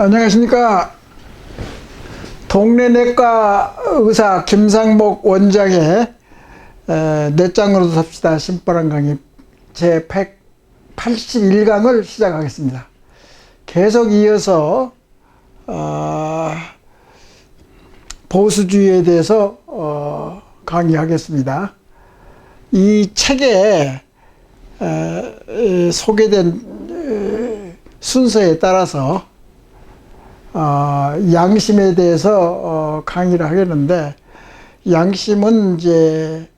안녕하십니까. 동네 내과 의사 김상목 원장의 뇌짱으로도 삽시다 심보란 강의 제 181강을 시작하겠습니다. 계속 이어서 보수주의에 대해서 강의하겠습니다. 이 책에 소개된 순서에 따라서 양심에 대해서 강의를 하겠는데, 양심은 이제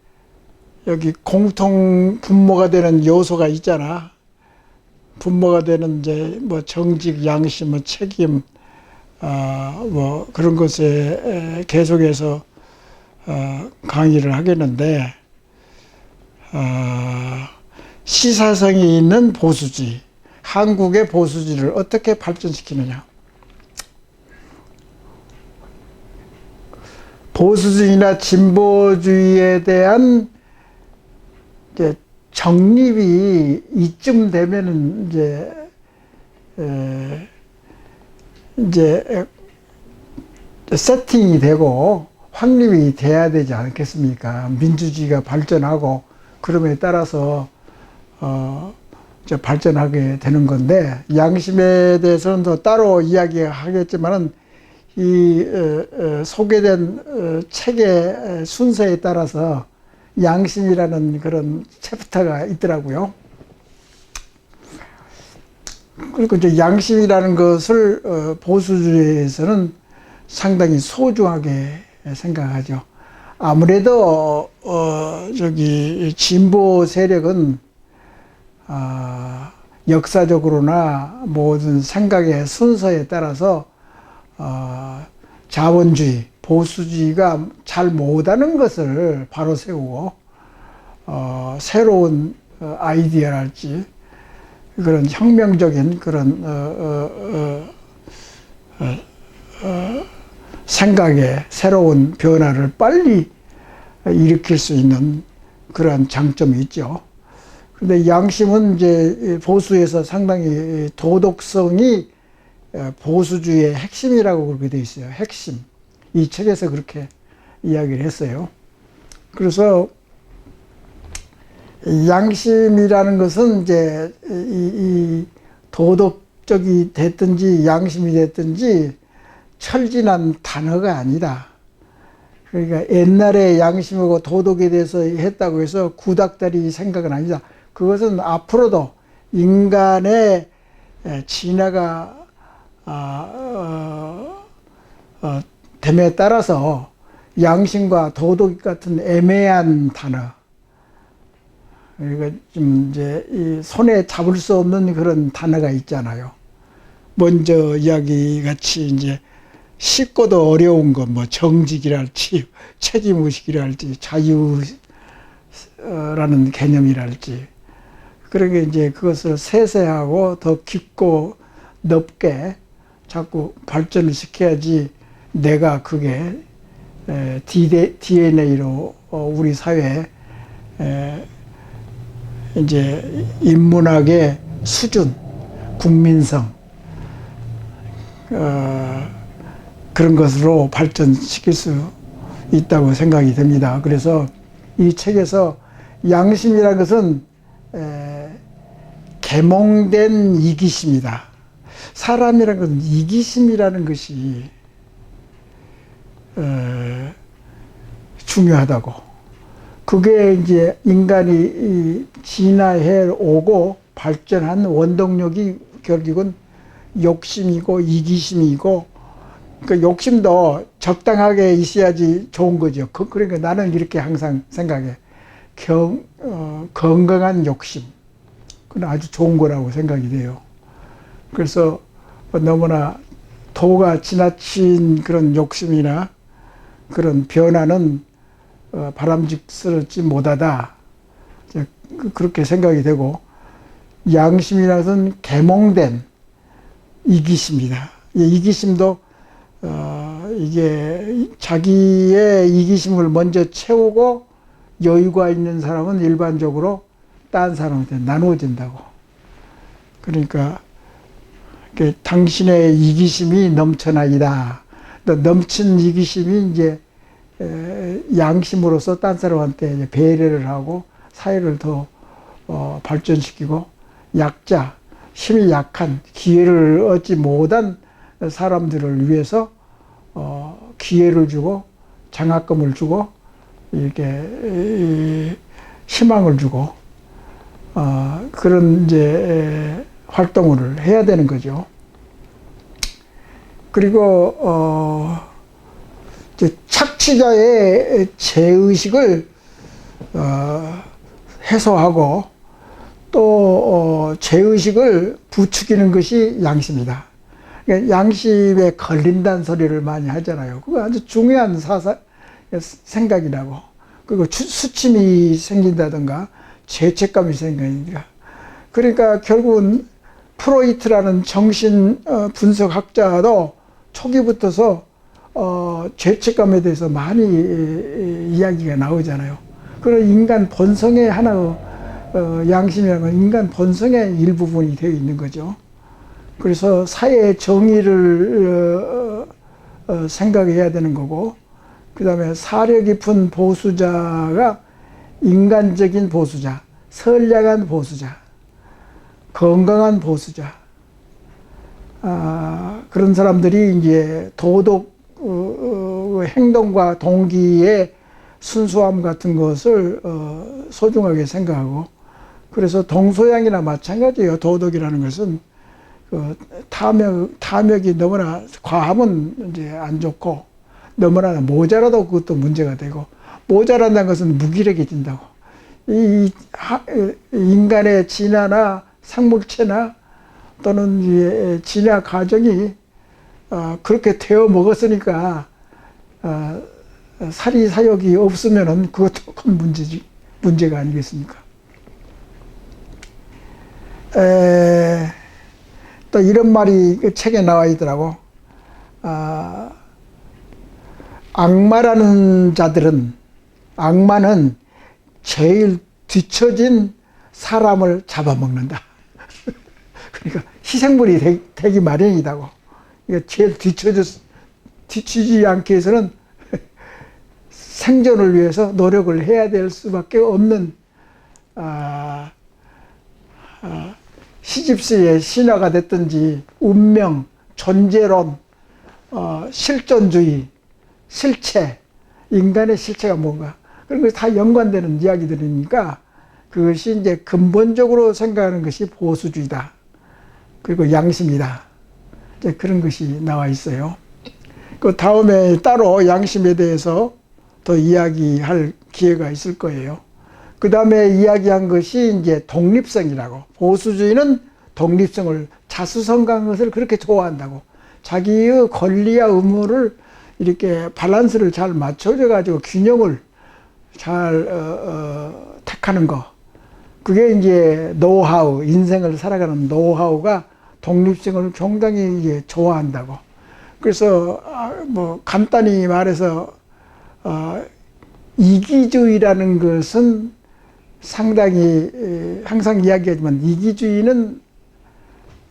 여기 공통 분모가 되는 요소가 있잖아. 분모가 되는 이제 뭐 정직, 양심, 뭐 책임, 뭐 그런 것에 계속해서 강의를 하겠는데, 시사성이 있는 보수주의, 한국의 보수주의를 어떻게 발전시키느냐. 보수주의나 진보주의에 대한 이제 정립이 이쯤 되면은 이제 세팅이 되고 확립이 돼야 되지 않겠습니까? 민주주의가 발전하고 그럼에 따라서 이제 발전하게 되는 건데, 양심에 대해서는 더 따로 이야기하겠지만은 이 소개된 책의 순서에 따라서 양심이라는 그런 챕터가 있더라고요. 그리고 이제 양심이라는 것을 보수주의에서는 상당히 소중하게 생각하죠. 아무래도 저기 진보 세력은 역사적으로나 모든 생각의 순서에 따라서 자본주의, 보수주의가 잘 못하는 것을 바로 세우고 새로운 아이디어랄지 그런 혁명적인 그런 생각의 새로운 변화를 빨리 일으킬 수 있는 그런 장점이 있죠. 근데 양심은 이제 보수에서 상당히 도덕성이 보수주의의 핵심이라고 그렇게 되어 있어요. 핵심. 이 책에서 그렇게 이야기를 했어요. 그래서 양심이라는 것은 이제 이 도덕적이 됐든지 양심이 됐든지 철진한 단어가 아니다. 그러니까 옛날에 양심하고 도덕에 대해서 했다고 해서 구닥다리 생각은 아니다. 그것은 앞으로도 인간의 진화가 됨에 따라서 양심과 도덕 같은 애매한 단어, 그러니까 좀 이제 이 손에 잡을 수 없는 그런 단어가 있잖아요. 먼저 이야기 같이 이제 쉽고도 어려운 것, 뭐 정직이랄지 책임의식이랄지 자유라는 개념이랄지, 그러게 이제 그것을 세세하고 더 깊고 넓게 자꾸 발전을 시켜야지 내가 그게 DNA로 우리 사회에 이제 인문학의 수준, 국민성 그런 것으로 발전시킬 수 있다고 생각이 됩니다. 그래서 이 책에서 양심이라는 것은 계몽된 이기심이다. 사람이라는 것은 이기심이라는 것이 중요하다고. 그게 이제 인간이 진화해 오고 발전한 원동력이 결국은 욕심이고 이기심이고, 그 욕심도 적당하게 있어야지 좋은 거죠. 그러니까 나는 이렇게 항상 생각해. 건강한 욕심. 그건 아주 좋은 거라고 생각이 돼요. 그래서 너무나 도가 지나친 그런 욕심이나 그런 변화는 바람직스럽지 못하다. 그렇게 생각이 되고, 양심이라는 것은 계몽된 이기심이다. 이기심도 이게 자기의 이기심을 먼저 채우고 여유가 있는 사람은 일반적으로 딴 사람한테 나누어진다고. 그러니까 당신의 이기심이 넘쳐나이다. 넘친 이기심이 이제 양심으로서 딴 사람한테 이제 배려를 하고 사회를 더 발전시키고 약자, 힘이 약한 기회를 얻지 못한 사람들을 위해서 기회를 주고 장학금을 주고 이렇게 희망을 주고 그런 이제 활동을 해야 되는 거죠. 그리고 이제 착취자의 죄의식을 해소하고 또 죄의식을 부추기는 것이 양심이다. 그러니까 양심에 걸린다는 소리를 많이 하잖아요. 그거 아주 중요한 생각이라고. 그리고 수침이 생긴다든가 죄책감이 생기니까. 그러니까 결국은 프로이트라는 정신 분석학자도 초기부터서 죄책감에 대해서 많이 이야기가 나오잖아요. 그런 인간 본성의 하나, 양심이라는 건 인간 본성의 일부분이 되어 있는 거죠. 그래서 사회의 정의를 생각해야 되는 거고, 그 다음에 사려 깊은 보수자가 인간적인 보수자, 선량한 보수자, 건강한 보수자, 그런 사람들이 이제 도덕 행동과 동기의 순수함 같은 것을 소중하게 생각하고, 그래서 동서양이나 마찬가지예요. 도덕이라는 것은 탐욕이 너무나 과하면 이제 안 좋고, 너무나 모자라도 그것도 문제가 되고, 모자란다는 것은 무기력해진다고. 인간의 진화나 생물체나 또는 진화 과정이 그렇게 되어 먹었으니까 사리사욕이 없으면은 그것도 큰 문제가 아니겠습니까? 또 이런 말이 그 책에 나와 있더라고. 악마라는 자들은, 악마는 제일 뒤처진 사람을 잡아먹는다. 그러니까 희생물이 되기 마련이다고. 그러니까 제일 뒤처지지 않기 위해서는 생존을 위해서 노력을 해야 될 수밖에 없는 시집스의 신화가 됐든지 운명, 존재론, 실존주의, 실체, 인간의 실체가 뭔가 그런 것이 다 연관되는 이야기들이니까 그것이 이제 근본적으로 생각하는 것이 보수주의다. 그리고 양심이다. 이제 그런 것이 나와 있어요. 그 다음에 따로 양심에 대해서 더 이야기할 기회가 있을 거예요. 그 다음에 이야기한 것이 이제 독립성이라고. 보수주의는 독립성을, 자수성가한 것을 그렇게 좋아한다고. 자기의 권리와 의무를 이렇게 밸런스를 잘 맞춰줘 가지고 균형을 잘 택하는 거. 그게 이제 노하우, 인생을 살아가는 노하우가 독립성을 굉장히 이제 좋아한다고. 그래서 뭐 간단히 말해서 이기주의라는 것은 상당히 항상 이야기하지만 이기주의는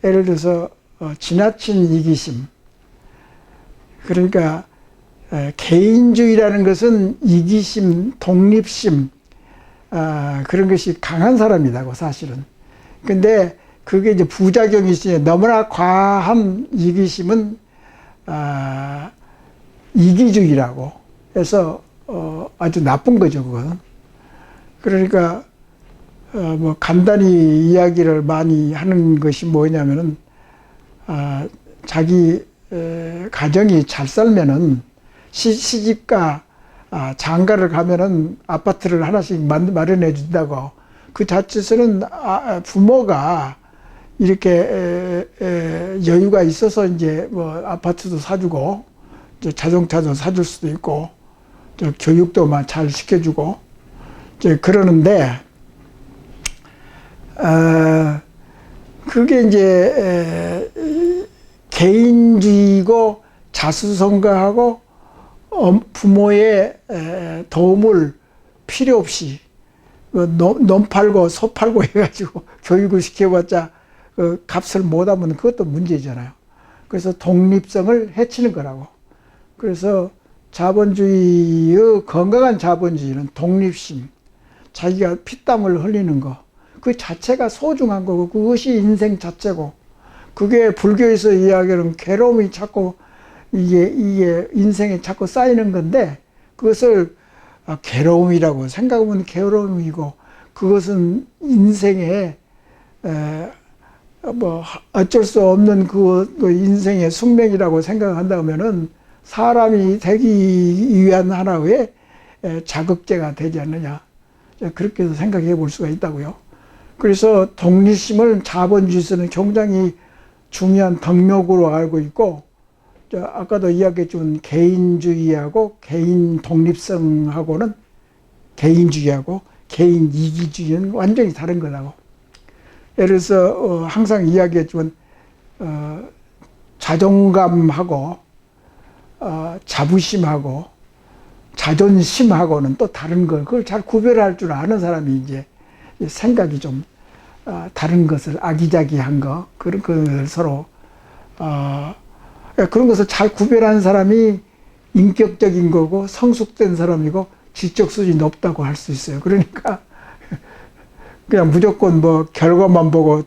예를 들어서 지나친 이기심, 그러니까 개인주의라는 것은 이기심, 독립심, 그런 것이 강한 사람이라고 사실은. 근데 그게 이제 부작용이 있으니 너무나 과한 이기심은 이기주의라고 해서 아주 나쁜 거죠, 그건. 그러니까 뭐 간단히 이야기를 많이 하는 것이 뭐냐면은 자기 가정이 잘 살면은 시집가 장가를 가면은 아파트를 하나씩 마련해 준다고. 그 자체에서는 부모가 이렇게 여유가 있어서 이제 뭐 아파트도 사주고 이제 자동차도 사줄 수도 있고 교육도 막 잘 시켜주고 이제 그러는데 그게 이제 개인주의고 자수성가하고 부모의 도움을 필요 없이 논 팔고 소 팔고 해가지고 교육을 시켜봤자 그 값을 못하면 그것도 문제잖아요. 그래서 독립성을 해치는 거라고. 그래서 자본주의의 건강한 자본주의는 독립심, 자기가 피땀을 흘리는 거, 그 자체가 소중한 거고 그것이 인생 자체고, 그게 불교에서 이야기하는 괴로움이 자꾸 이게 인생에 자꾸 쌓이는 건데, 그것을 괴로움이라고 생각하면 괴로움이고, 그것은 인생의 뭐 어쩔 수 없는 그 인생의 숙명이라고 생각한다면은 사람이 되기 위한 하나의 자극제가 되지 않느냐, 그렇게 생각해 볼 수가 있다고요. 그래서 독립심을 자본주의에서는 굉장히 중요한 덕목으로 알고 있고, 아까도 이야기했지만 개인주의하고 개인 독립성하고는, 개인주의하고 개인 이기주의는 완전히 다른 거라고. 예를 들어서 항상 이야기했지만 자존감하고 자부심하고 자존심하고는 또 다른 걸, 그걸 잘 구별할 줄 아는 사람이 이제 생각이 좀 다른 것을, 아기자기한 거, 그런 걸 서로 그런 것을 잘 구별하는 사람이 인격적인 거고 성숙된 사람이고 지적 수준이 높다고 할 수 있어요. 그러니까 그냥 무조건 뭐 결과만 보고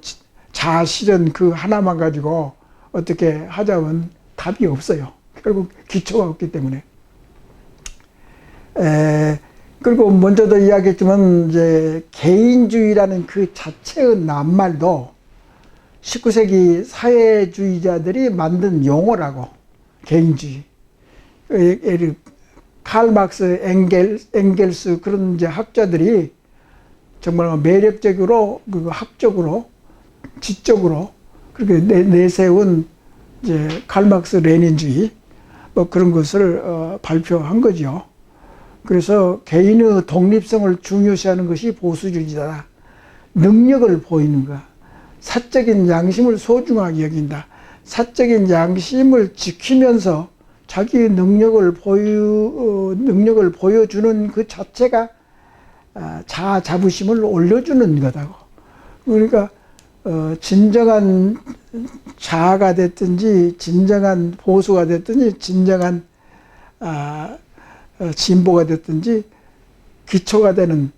자아 실현 그 하나만 가지고 어떻게 하자면 답이 없어요. 결국 기초가 없기 때문에. 그리고 먼저도 이야기했지만 이제 개인주의라는 그 자체의 낱말도 19세기 사회주의자들이 만든 용어라고. 개인주의. 칼 막스, 엥겔스 그런 이제 학자들이 정말 매력적으로, 그 학적으로, 지적으로 그렇게 내세운 이제 칼 막스 레닌주의 뭐 그런 것을 발표한 거죠. 그래서 개인의 독립성을 중요시하는 것이 보수주의다. 능력을 보이는 거. 사적인 양심을 소중하게 여긴다. 사적인 양심을 지키면서 자기의 능력을 보여주는 그 자체가 자아 자부심을 올려주는 거다고. 그러니까 진정한 자아가 됐든지 진정한 보수가 됐든지 진정한 진보가 됐든지 기초가 되는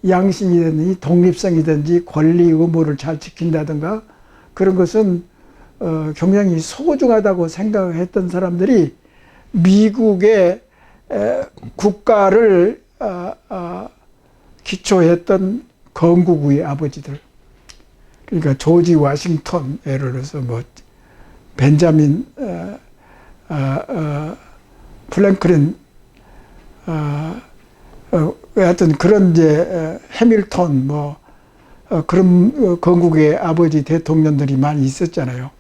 양심이든지 독립성이든지 권리 의무를 잘 지킨다든가 그런 것은 굉장히 소중하다고 생각했던 사람들이 미국의 국가를 기초했던 건국의 아버지들, 그러니까 조지 워싱턴, 예를 들어서 뭐 벤자민 플랭클린, 하여튼 그런 이제 해밀턴 뭐 그런 건국의 아버지 대통령들이 많이 있었잖아요.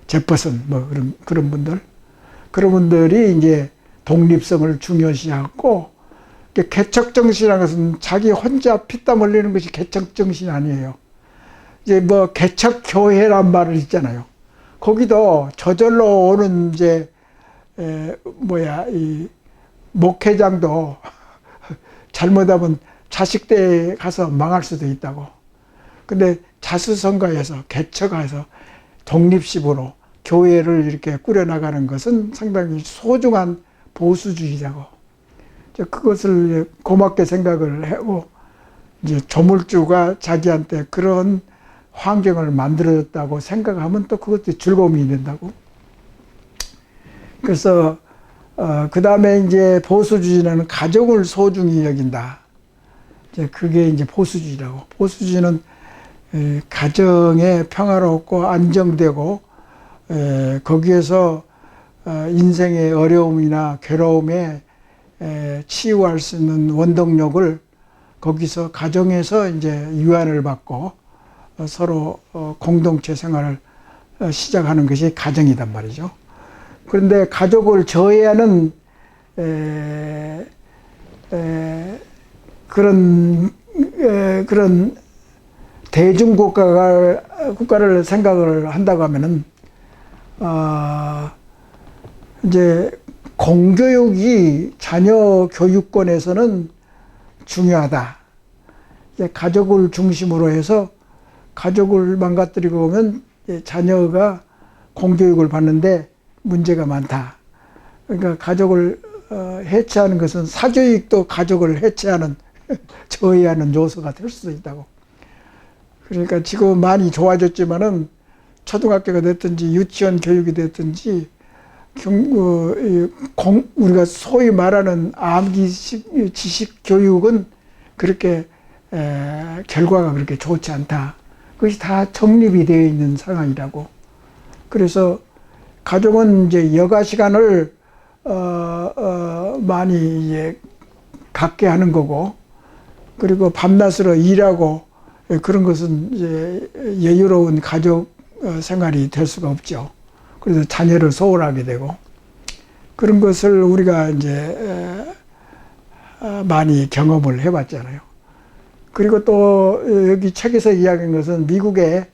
제퍼슨 뭐 그런 분들이 이제 독립성을 중요시하고, 개척 정신이라는 것은 자기 혼자 피땀 흘리는 것이 개척 정신 아니에요. 이제 뭐 개척 교회란 말을 있잖아요. 거기도 저절로 오는 이제 이 목회장도 잘못하면 자식 때 가서 망할 수도 있다고. 근데 자수성가해서 개척해서 독립식으로 교회를 이렇게 꾸려나가는 것은 상당히 소중한 보수주의자고, 그것을 고맙게 생각을 하고, 이제 조물주가 자기한테 그런 환경을 만들어줬다고 생각하면 또 그것도 즐거움이 된다고. 그래서 그 다음에 이제 보수주의는 가정을 소중히 여긴다. 이제 그게 이제 보수주의라고. 보수주의는 가정에 평화롭고 안정되고 거기에서 인생의 어려움이나 괴로움에 치유할 수 있는 원동력을 거기서 가정에서 이제 유한을 받고 서로 공동체 생활을 시작하는 것이 가정이단 말이죠. 그런데 가족을 저해하는 그런 국가를 생각을 한다고 하면은 이제 공교육이 자녀 교육권에서는 중요하다. 이제 가족을 중심으로 해서 가족을 망가뜨리고 오면 자녀가 공교육을 받는데 문제가 많다. 그러니까 가족을 해체하는 것은 사교육도 가족을 해체하는 저해하는 요소가 될 수도 있다고. 그러니까 지금 많이 좋아졌지만은 초등학교가 됐든지 유치원 교육이 됐든지 우리가 소위 말하는 암기 지식 교육은 그렇게 결과가 그렇게 좋지 않다. 그것이 다 정립이 되어 있는 상황이라고. 그래서 가족은 이제 여가 시간을 많이 이제 갖게 하는 거고, 그리고 밤낮으로 일하고 그런 것은 이제 여유로운 가족 생활이 될 수가 없죠. 그래서 자녀를 소홀하게 되고 그런 것을 우리가 이제 많이 경험을 해봤잖아요. 그리고 또 여기 책에서 이야기한 것은 미국에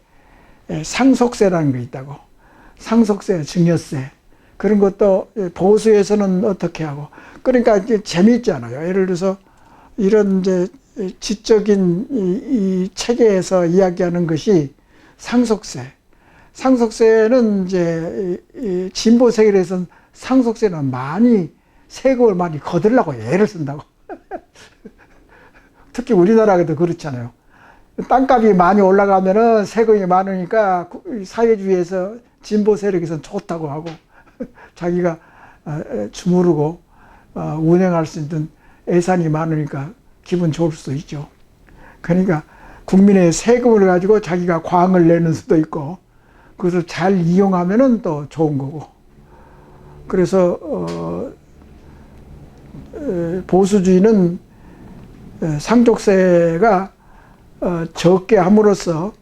상속세라는 게 있다고. 상속세, 증여세 그런 것도 보수에서는 어떻게 하고, 그러니까 이제 재미있잖아요. 예를 들어서 이런 이제 지적인 이 체계에서 이야기하는 것이 상속세. 상속세는 이제 진보 세계에서는 상속세는 많이 세금을 많이 거들라고 애를 쓴다고. 특히 우리나라도 그렇잖아요. 땅값이 많이 올라가면은 세금이 많으니까 사회주의에서 진보 세력에서는 좋다고 하고 자기가 주무르고 운행할 수 있는 예산이 많으니까 기분 좋을 수도 있죠. 그러니까 국민의 세금을 가지고 자기가 광을 내는 수도 있고 그것을 잘 이용하면은 또 좋은 거고. 그래서 보수주의는 상속세가 적게 함으로써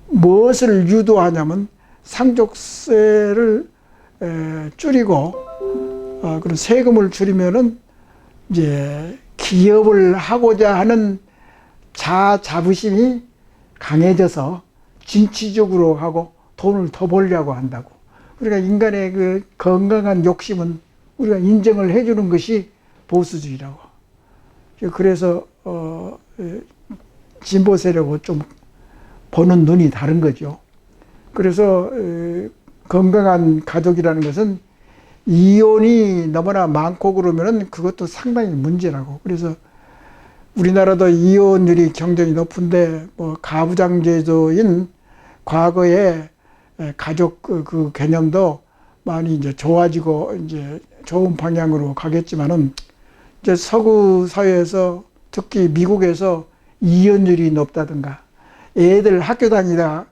무엇을 유도하냐면 상속세를 줄이고 그런 세금을 줄이면은 이제 기업을 하고자 하는 자부심이 강해져서 진취적으로 하고 돈을 더 벌려고 한다고. 그러니까 인간의 그 건강한 욕심은 우리가 인정을 해주는 것이 보수주의라고. 그래서 진보 세력하고 좀 보는 눈이 다른 거죠. 그래서 건강한 가족이라는 것은 이혼이 너무나 많고 그러면은 그것도 상당히 문제라고. 그래서 우리나라도 이혼율이 굉장히 높은데 뭐 가부장제도인 과거에 가족 그 개념도 많이 이제 좋아지고 이제 좋은 방향으로 가겠지만은 이제 서구 사회에서 특히 미국에서 이혼율이 높다든가 애들 학교 다니다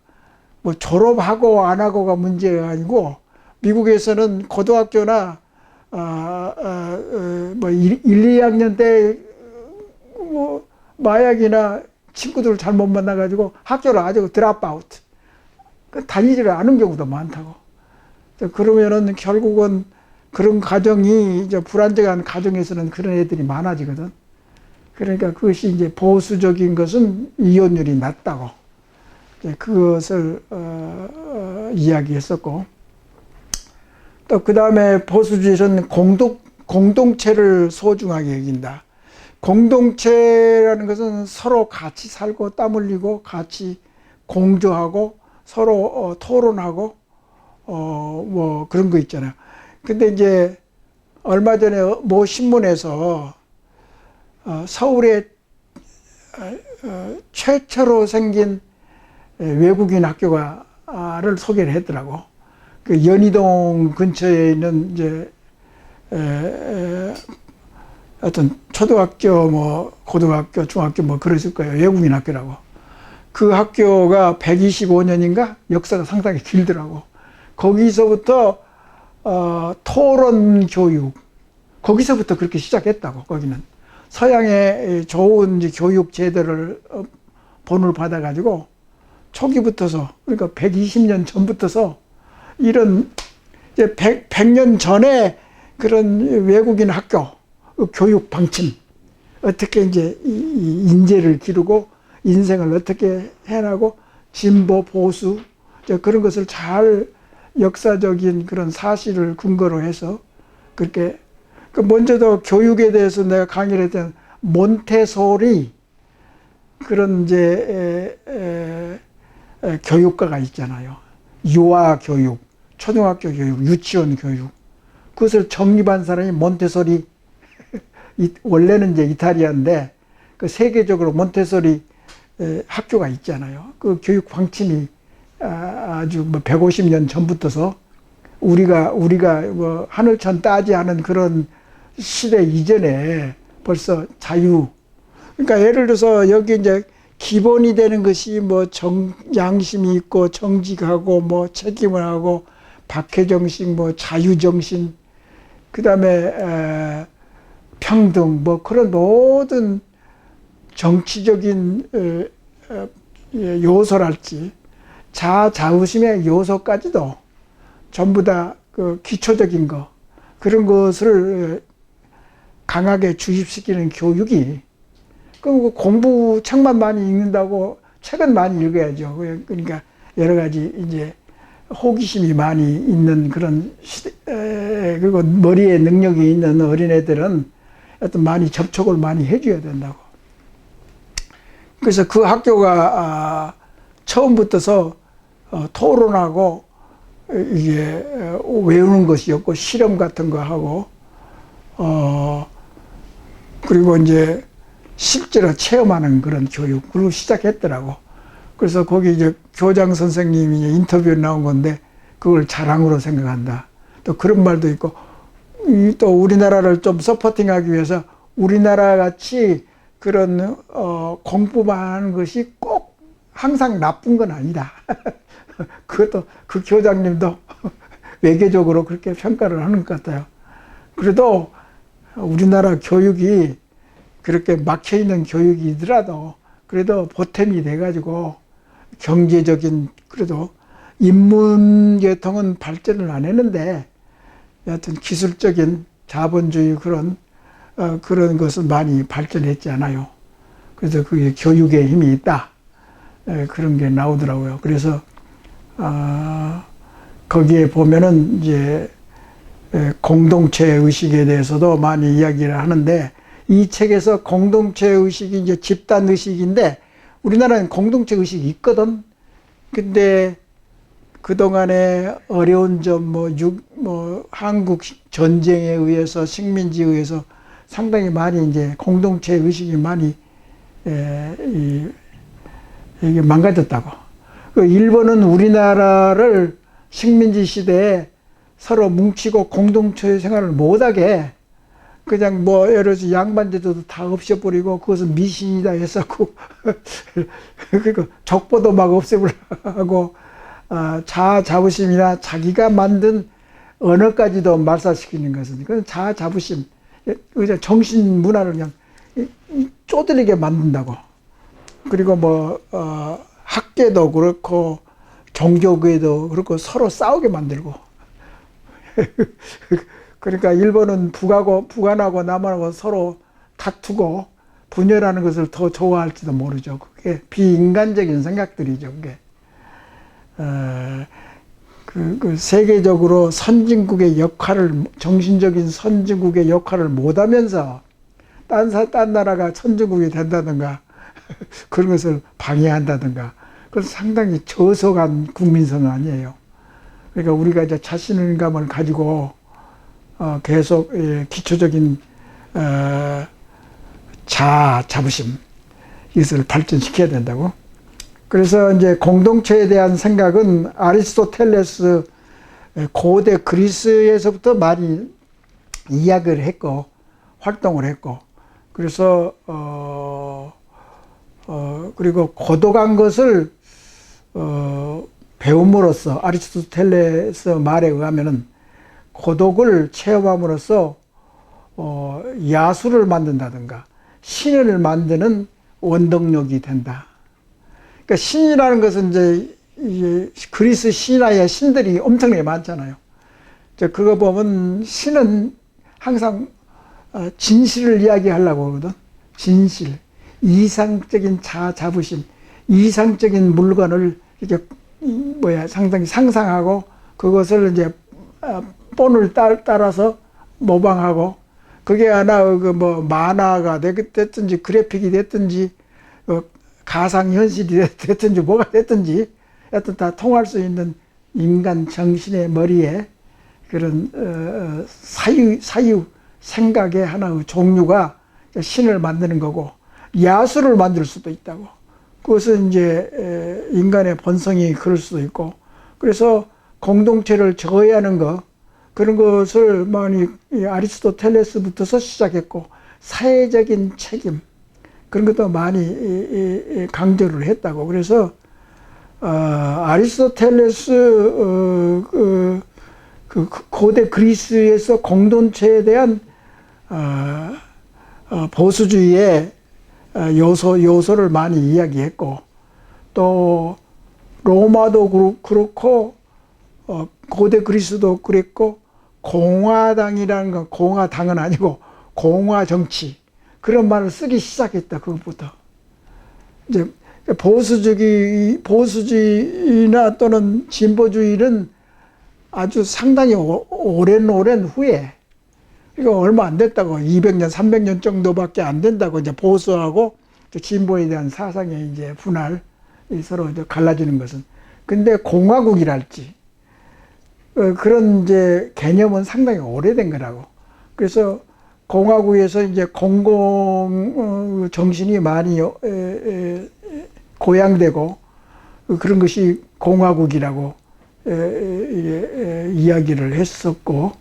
뭐 졸업하고 안 하고가 문제가 아니고 미국에서는 고등학교나 뭐 1, 2학년 때 뭐 마약이나 친구들 잘못 만나가지고 학교를 아주 드랍아웃 다니지를 않은 경우도 많다고. 그러면은 결국은 그런 가정이 이제 불안정한 가정에서는 그런 애들이 많아지거든. 그러니까 그것이 이제 보수적인 것은 이혼율이 낮다고 그것을 이야기했었고, 또 그 다음에 보수주의에서는 공동체를 소중하게 여긴다. 공동체라는 것은 서로 같이 살고 땀 흘리고 같이 공조하고 서로 토론하고 뭐 그런 거 있잖아요. 근데 이제 얼마 전에 모 신문에서 서울에 최초로 생긴 외국인 학교가를 소개를 했더라고. 그 연희동 근처에 있는 이제 어떤 초등학교 뭐 고등학교 중학교 뭐 그랬을 거예요. 외국인 학교라고. 그 학교가 125년인가 역사가 상당히 길더라고. 거기서부터 토론 교육, 거기서부터 그렇게 시작했다고. 거기는 서양의 좋은 교육 제도를 본을 받아가지고 초기부터서, 그러니까 120년 전부터서 이런 이제 100년 전에 그런 외국인 학교 교육 방침, 어떻게 이제 인재를 기르고 인생을 어떻게 해나고 진보 보수 그런 것을 잘 역사적인 그런 사실을 근거로 해서 그렇게. 먼저도 교육에 대해서 내가 강의를 했던 몬테소리 그런 이제 교육과가 있잖아요. 유아 교육, 초등학교 교육, 유치원 교육. 그것을 정립한 사람이 몬테소리, 원래는 이제 이탈리아인데, 그 세계적으로 몬테소리 학교가 있잖아요. 그 교육 방침이 아주 뭐 150년 전부터서 우리가 뭐 하늘천 따지 않은 그런 시대 이전에 벌써 자유. 그러니까 예를 들어서 여기 이제 기본이 되는 것이 뭐 양심이 있고 정직하고 뭐 책임을 하고 박해정신, 뭐 자유정신, 그 다음에 평등, 뭐 그런 모든 정치적인 요소랄지 자아자부심의 요소까지도 전부 다 그 기초적인 거, 그런 것을 강하게 주입시키는 교육이, 그 공부 책만 많이 읽는다고 책은 많이 읽어야죠. 그러니까 여러 가지 이제 호기심이 많이 있는 그런 시대, 그리고 머리에 능력이 있는 어린애들은 어떤 많이 접촉을 많이 해줘야 된다고. 그래서 그 학교가 처음부터서 토론하고 이게 외우는 것이었고 실험 같은 거 하고 그리고 이제 실제로 체험하는 그런 교육을 시작했더라고. 그래서 거기 이제 교장 선생님이 인터뷰에 나온 건데 그걸 자랑으로 생각한다. 또 그런 말도 있고, 또 우리나라를 좀 서포팅하기 위해서 우리나라 같이 그런 공부만 하는 것이 꼭 항상 나쁜 건 아니다. 그것도 그 교장님도 외교적으로 그렇게 평가를 하는 것 같아요. 그래도 우리나라 교육이 그렇게 막혀있는 교육이더라도 그래도 보탬이 돼가지고 경제적인, 그래도 인문계통은 발전을 안 했는데 여하튼 기술적인 자본주의 그런 것은 많이 발전했지 않아요. 그래서 그게 교육에 힘이 있다. 그런 게 나오더라고요. 그래서 거기에 보면은 이제 공동체 의식에 대해서도 많이 이야기를 하는데, 이 책에서 공동체 의식이 이제 집단 의식인데 우리나라는 공동체 의식이 있거든. 근데 그동안에 어려운 점, 뭐 한국 전쟁에 의해서, 식민지에 의해서 상당히 많이 이제 공동체 의식이 많이 이게 망가졌다고. 그 일본은 우리나라를 식민지 시대에 서로 뭉치고 공동체 생활을 못하게 그냥 뭐 예를 들어서 양반제도도 다 없애버리고 그것은 미신이다 했었고 그리고 족보도 막 없애버리고 자아자부심이나 자기가 만든 언어까지도 말살시키는 것은 그건 자아자부심, 정신 문화를 그냥 쪼들리게 만든다고. 그리고 뭐 학계도 그렇고 종교계도 그렇고 서로 싸우게 만들고. 그러니까 일본은 북한하고 남한하고 서로 다투고 분열하는 것을 더 좋아할지도 모르죠. 그게 비인간적인 생각들이죠. 그게 그 세계적으로 선진국의 역할을, 정신적인 선진국의 역할을 못하면서 딴 나라가 선진국이 된다든가 그런 것을 방해한다든가, 그건 상당히 저속한 국민성 아니에요. 그러니까 우리가 이제 자신감을 가지고 계속 기초적인 자부심, 이것을 발전시켜야 된다고. 그래서 이제 공동체에 대한 생각은 아리스토텔레스 고대 그리스에서부터 많이 이야기를 했고 활동을 했고, 그래서 그리고 고독한 것을 배움으로써, 아리스토텔레스 말에 의하면은 고독을 체험함으로써 야수를 만든다든가 신을 만드는 원동력이 된다. 그러니까 신이라는 것은 이제 그리스 신화의 신들이 엄청나게 많잖아요. 그거 보면 신은 항상 진실을 이야기하려고 하거든. 진실, 이상적인 자부심, 이상적인 물건을 이렇게 상당히 상상하고 그것을 이제 본을 따라서 모방하고, 그게 하나 뭐 만화가 됐든지 그래픽이 됐든지 가상현실이 됐든지 뭐가 됐든지 하여튼 다 통할 수 있는 인간 정신의 머리에 그런 사유 생각의 하나의 종류가 신을 만드는 거고, 야수를 만들 수도 있다고. 그것은 이제 인간의 본성이 그럴 수도 있고, 그래서 공동체를 저해하는 것, 그런 것을 많이 아리스토텔레스부터서 시작했고, 사회적인 책임, 그런 것도 많이 강조를 했다고. 그래서 아리스토텔레스 그 고대 그리스에서 공동체에 대한 보수주의의 요소를 많이 이야기했고, 또 로마도 그렇고 고대 그리스도 그랬고, 공화당이라는 건 공화당은 아니고 공화 정치, 그런 말을 쓰기 시작했다. 그것부터 이제 보수주의나 또는 진보주의는 아주 상당히 오랜 후에, 이거 얼마 안 됐다고, 200년, 300년 정도밖에 안 된다고, 이제 보수하고 진보에 대한 사상의 이제 분할, 서로 이제 갈라지는 것은. 근데 공화국이랄지, 그런 이제 개념은 상당히 오래된 거라고. 그래서 공화국에서 이제 공공 정신이 많이 고양되고, 그런 것이 공화국이라고 이야기를 했었고,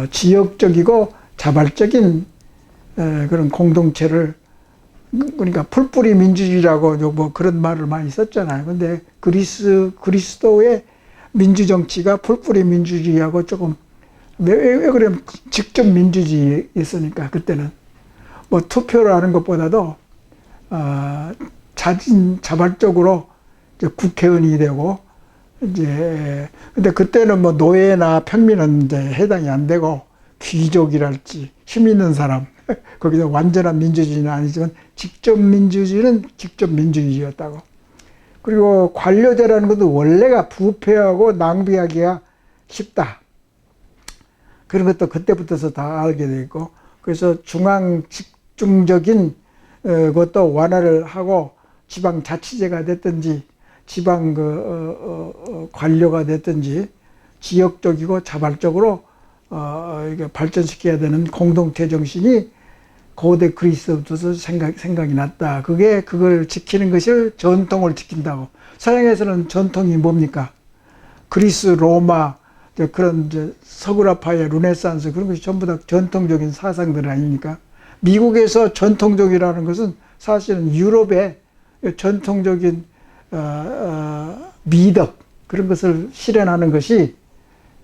지역적이고 자발적인 그런 공동체를, 그러니까 풀뿌리 민주주의라고 뭐 그런 말을 많이 썼잖아요. 근데 그리스도의 민주정치가 풀뿌리 민주주의하고 조금, 왜 그러면 직접 민주주의였으니까, 그때는 뭐 투표를 하는 것보다도 자발적으로 이제 국회의원이 되고, 이제 근데 그때는 뭐 노예나 평민은 이제 해당이 안 되고, 귀족이랄지 힘 있는 사람, 거기서 완전한 민주주의는 아니지만 직접 민주주의는 직접 민주주의였다고. 그리고 관료제라는 것도 원래가 부패하고 낭비하기가 쉽다, 그런 것도 그때부터서 다 알게 돼 있고, 그래서 중앙 집중적인 것도 완화를 하고, 지방 자치제가 됐든지 지방 관료가 됐든지 지역적이고 자발적으로 이게 발전시켜야 되는 공동체 정신이 고대 그리스부터 생각이 났다. 그걸 지키는 것을 전통을 지킨다고. 서양에서는 전통이 뭡니까? 그리스, 로마, 그런 이제 서구라파의 르네상스, 그런 것이 전부 다 전통적인 사상들 아닙니까? 미국에서 전통적이라는 것은 사실은 유럽의 전통적인 미덕, 그런 것을 실현하는 것이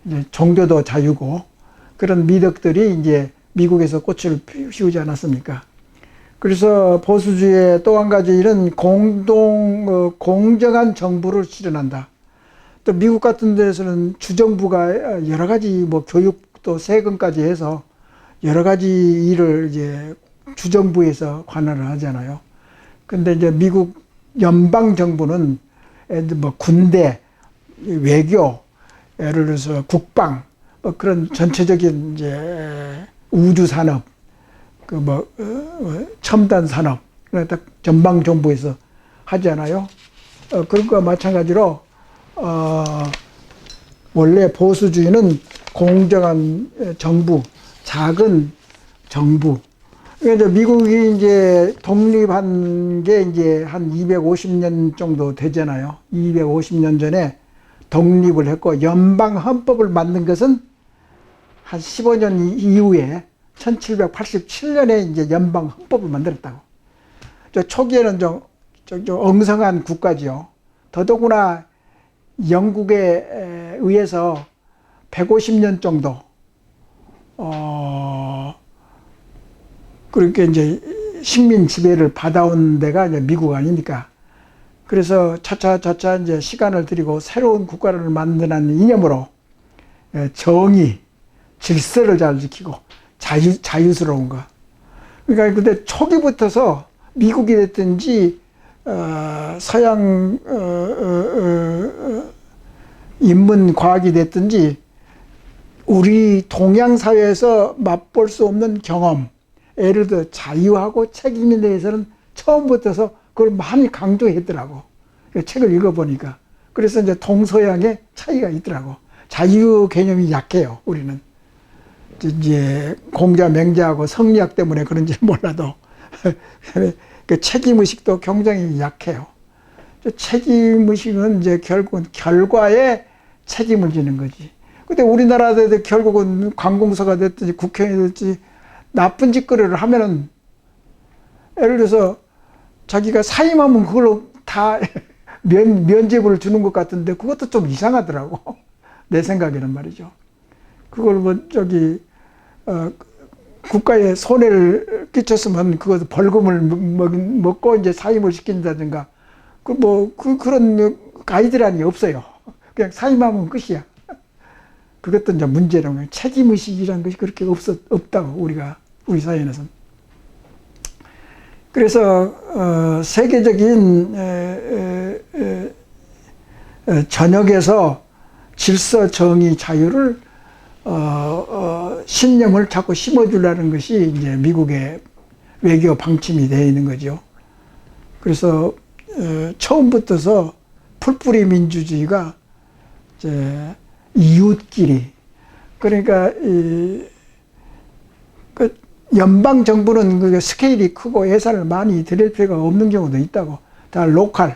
이제 종교도 자유고, 그런 미덕들이 이제 미국에서 꽃을 피우지 않았습니까? 그래서 보수주의의 또 한 가지 일은 공정한 정부를 실현한다. 또 미국 같은 데서는 주정부가 여러 가지 뭐 교육도 세금까지 해서 여러 가지 일을 이제 주정부에서 관할을 하잖아요. 근데 이제 미국 연방 정부는 뭐 군대, 외교, 예를 들어서 국방, 뭐 그런 전체적인 이제 우주 산업, 그 뭐 첨단 산업, 딱 전방 정부에서 하잖아요. 그런 거와 마찬가지로 원래 보수주의는 공정한 정부, 작은 정부. 그러니까 이제 미국이 이제 독립한 게 이제 한 250년 정도 되잖아요. 250년 전에 독립을 했고, 연방 헌법을 만든 것은 한 15년 이후에 1787년에 이제 연방 헌법을 만들었다고. 초기에는 좀 엉성한 국가지요. 더더구나 영국에 의해서 150년 정도 그렇게 이제 식민 지배를 받아온 데가 이제 미국 아닙니까? 그래서 차차 이제 시간을 들이고 새로운 국가를 만드는 이념으로 정의, 질서를 잘 지키고 자유스러운 거. 그러니까 근데 초기부터서 미국이 됐든지 서양 인문 과학이 됐든지 우리 동양 사회에서 맛볼 수 없는 경험, 예를 들어 자유하고 책임에 대해서는 처음부터서 그걸 많이 강조했더라고. 그 책을 읽어보니까. 그래서 이제 동서양의 차이가 있더라고. 자유 개념이 약해요, 우리는. 이제 공자, 맹자하고 성리학 때문에 그런지 몰라도 그 책임의식도 굉장히 약해요. 책임의식은 이제 결국은 결과에 책임을 지는 거지. 근데 우리나라도 결국은 관공서가 됐든지 국회의원이 됐든지 나쁜 짓거리를 하면은 예를 들어서 자기가 사임하면 그걸로 다 면죄부를 주는 것 같은데 그것도 좀 이상하더라고. 내 생각에는 말이죠. 그걸 국가에 손해를 끼쳤으면 그것도 벌금을 먹고 이제 사임을 시킨다든가 그런 가이드라인이 없어요. 그냥 사임하면 끝이야. 그것도 이제 문제라고. 책임의식이라는 것이 그렇게 없다고, 우리 사회에서는. 그래서, 세계적인, 전역에서 질서, 정의, 자유를, 신념을 자꾸 심어주려는 것이 이제 미국의 외교 방침이 되어 있는 거죠. 그래서, 처음부터서 풀뿌리 민주주의가, 이제, 이웃끼리, 그러니까 그 연방 정부는 그 스케일이 크고 예산을 많이 들일 필요가 없는 경우도 있다고. 다 로컬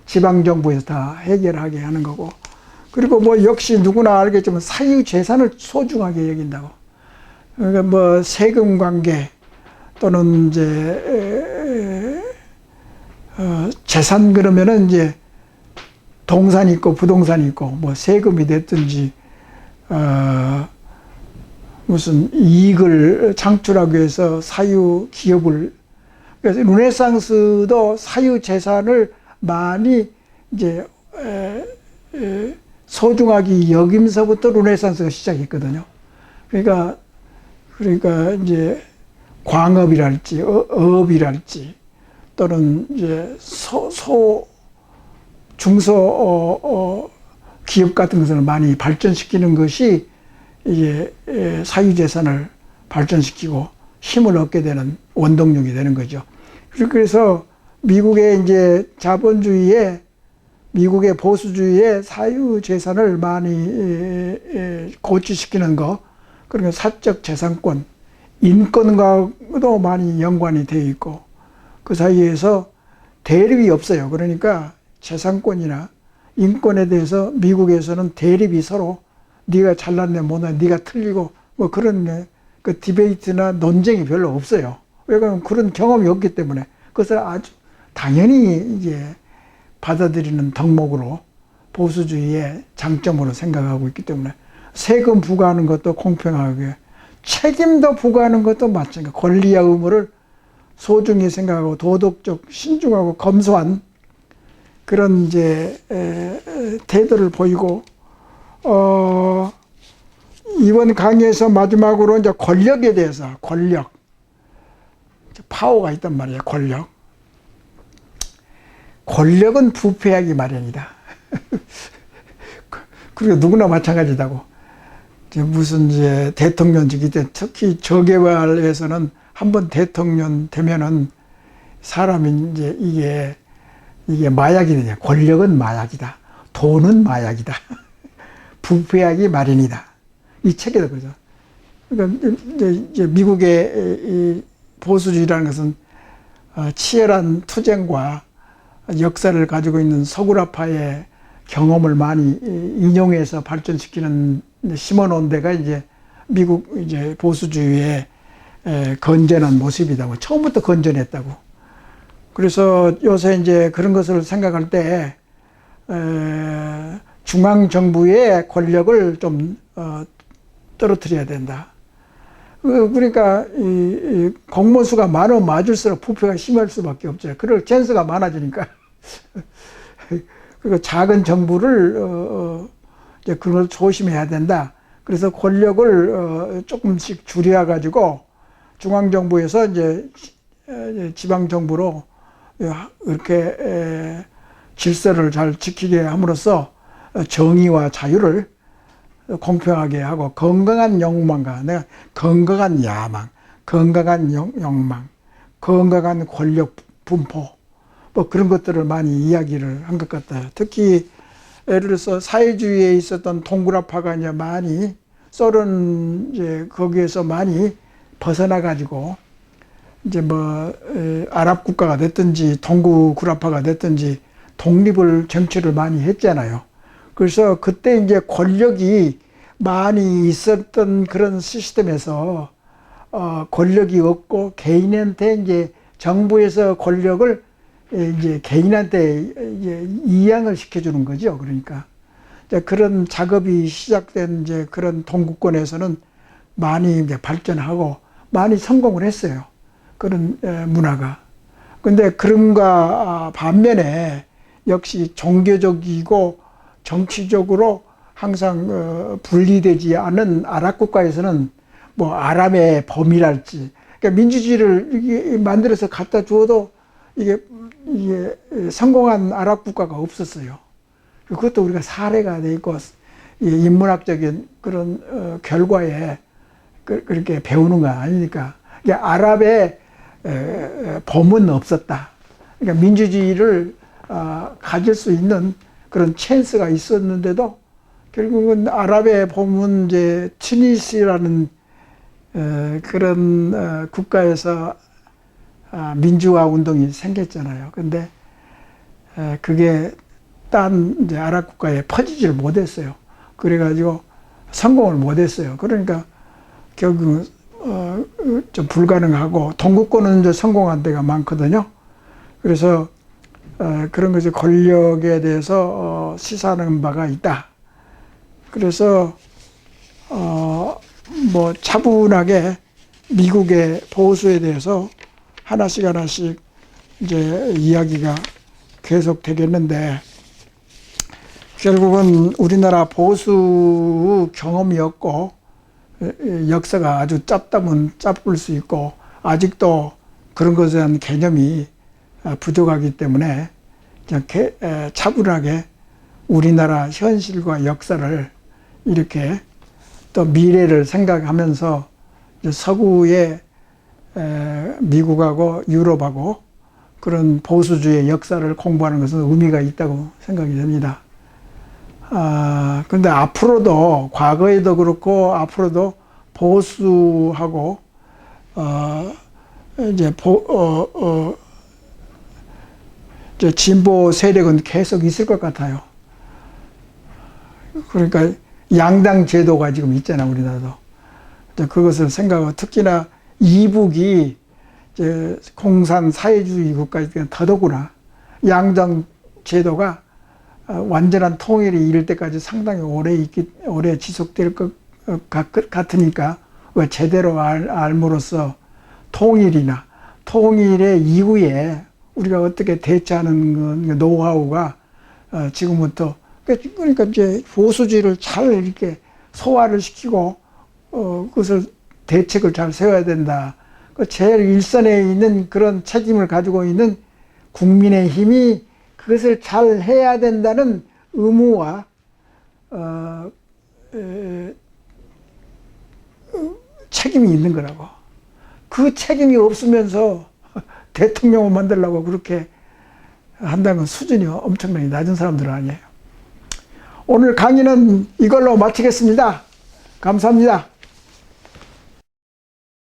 지방 정부에서 다 해결하게 하는 거고. 그리고 뭐 역시 누구나 알겠지만 사유 재산을 소중하게 여긴다고. 그러니까 세금 관계 또는 이제 재산 그러면은 이제 동산이 있고 부동산이 있고 세금이 됐든지 무슨 이익을 창출하기 위해서 사유 기업을, 그래서 르네상스도 사유 재산을 많이 이제 소중하게 여김서부터 르네상스가 시작했거든요. 그러니까 이제 광업이랄지 어업이랄지 또는 이제 중소 기업 같은 것을 많이 발전시키는 것이 이제 사유재산을 발전시키고 힘을 얻게 되는 원동력이 되는 거죠. 그래서 미국의 이제 미국의 보수주의에 사유재산을 많이 고취시키는 거, 그리고 사적 재산권, 인권과도 많이 연관이 되어 있고 그 사이에서 대립이 없어요. 그러니까 재산권이나 인권에 대해서 미국에서는 대립이 서로 네가 잘났네 못났네 네가 틀리고 그런 그 디베이트나 논쟁이 별로 없어요. 왜냐하면 그런 경험이 없기 때문에 그것을 아주 당연히 이제 받아들이는 덕목으로 보수주의의 장점으로 생각하고 있기 때문에 세금 부과하는 것도 공평하게, 책임도 부과하는 것도 마찬가지. 권리와 의무를 소중히 생각하고 도덕적 신중하고 검소한 그런 이제 태도를 보이고, 이번 강의에서 마지막으로 이제 권력에 대해서, 파워가 있단 말이에요. 권력은 부패하기 마련이다. 그리고 누구나 마찬가지다고. 무슨 이제 대통령직이 때 특히 저개발에서는 한번 대통령 되면은 사람이 이제 이게 마약이 되냐. 권력은 마약이다. 돈은 마약이다. 부패하기 마련이다. 이 책에도 그러죠. 그러니까 이제 미국의 이 보수주의라는 것은 치열한 투쟁과 역사를 가지고 있는 서구라파의 경험을 많이 인용해서 발전시키는 심어놓은 데가 이제 미국 이제 보수주의의 건전한 모습이다고. 처음부터 건전했다고. 그래서 요새 이제 그런 것을 생각할 때 중앙 정부의 권력을 좀 떨어뜨려야 된다. 그러니까 이 공무수가 많으면 많을수록 부패가 심할 수밖에 없죠. 그럴 찬스가 많아지니까. 그리고 작은 정부를 이제 그걸 조심해야 된다. 그래서 권력을 조금씩 줄여 가지고 중앙 정부에서 이제 지방 정부로 이렇게 질서를 잘 지키게 함으로써 정의와 자유를 공평하게 하고 건강한 욕망과 건강한 야망, 건강한 욕망, 건강한 권력 분포 뭐 그런 것들을 많이 이야기를 한 것 같아요. 특히 예를 들어서 사회주의에 있었던 동굴화파가 이제 많이 소련 이제 거기에서 많이 벗어나 가지고 이제 뭐 아랍 국가가 됐든지 동굴화파가 됐든지 독립을 쟁취를 많이 했잖아요. 그래서 그때 이제 권력이 많이 있었던 그런 시스템에서 권력이 없고 개인한테 이제 정부에서 권력을 이제 개인한테 이제 이양을 시켜주는 거죠. 그러니까 이제 그런 작업이 시작된 이제 그런 동구권에서는 많이 이제 발전하고 많이 성공을 했어요. 그런 문화가. 근데 그런가 반면에 역시 종교적이고 정치적으로 항상 분리되지 않은 아랍 국가에서는 뭐 아랍의 범위랄지, 그러니까 민주주의를 만들어서 갖다 주어도 이게 성공한 아랍 국가가 없었어요. 그것도 우리가 사례가 돼 있고 인문학적인 그런 결과에 그렇게 배우는 거 아니니까. 아랍의 범은 없었다. 그러니까 민주주의를 가질 수 있는 그런 찬스가 있었는데도 결국은 아랍의 범은 이제 튜니스라는 그런 국가에서 민주화 운동이 생겼잖아요. 근데 그게 딴 이제 아랍 국가에 퍼지지를 못했어요. 그래가지고 성공을 못했어요. 그러니까 결국 좀 불가능하고 동구권은 이제 성공한 데가 많거든요. 그래서 그런 것이 권력에 대해서 시사하는 바가 있다. 그래서 뭐 차분하게 미국의 보수에 대해서 하나씩 이제 이야기가 계속 되겠는데, 결국은 우리나라 보수 경험이 없고 역사가 아주 짧다면 짧을 수 있고 아직도 그런 것에 대한 개념이 부족하기 때문에 차분하게 우리나라 현실과 역사를 이렇게 또 미래를 생각하면서 서구의 미국하고 유럽하고 그런 보수주의 역사를 공부하는 것은 의미가 있다고 생각이 됩니다. 근데 앞으로도, 과거에도 그렇고 앞으로도 보수하고 이제 이제 진보 세력은 계속 있을 것 같아요. 그러니까 양당 제도가 지금 있잖아, 우리나라도. 그것을 생각하고, 특히나 이북이 이제 공산 사회주의 국가이기 더더구나 양당 제도가 완전한 통일이 이를 때까지 상당히 오래 지속될 것 같으니까 제대로 알므로써 통일의 이후에 우리가 어떻게 대처하는 노하우가 지금부터, 그러니까 이제 보수주의를 잘 이렇게 소화를 시키고 그것을 대책을 잘 세워야 된다. 제일 일선에 있는 그런 책임을 가지고 있는 국민의힘이 그것을 잘 해야 된다는 의무와 책임이 있는 거라고. 그 책임이 없으면서 대통령을 만들려고 그렇게 한다는 수준이 엄청나게 낮은 사람들은 아니에요. 오늘 강의는 이걸로 마치겠습니다. 감사합니다.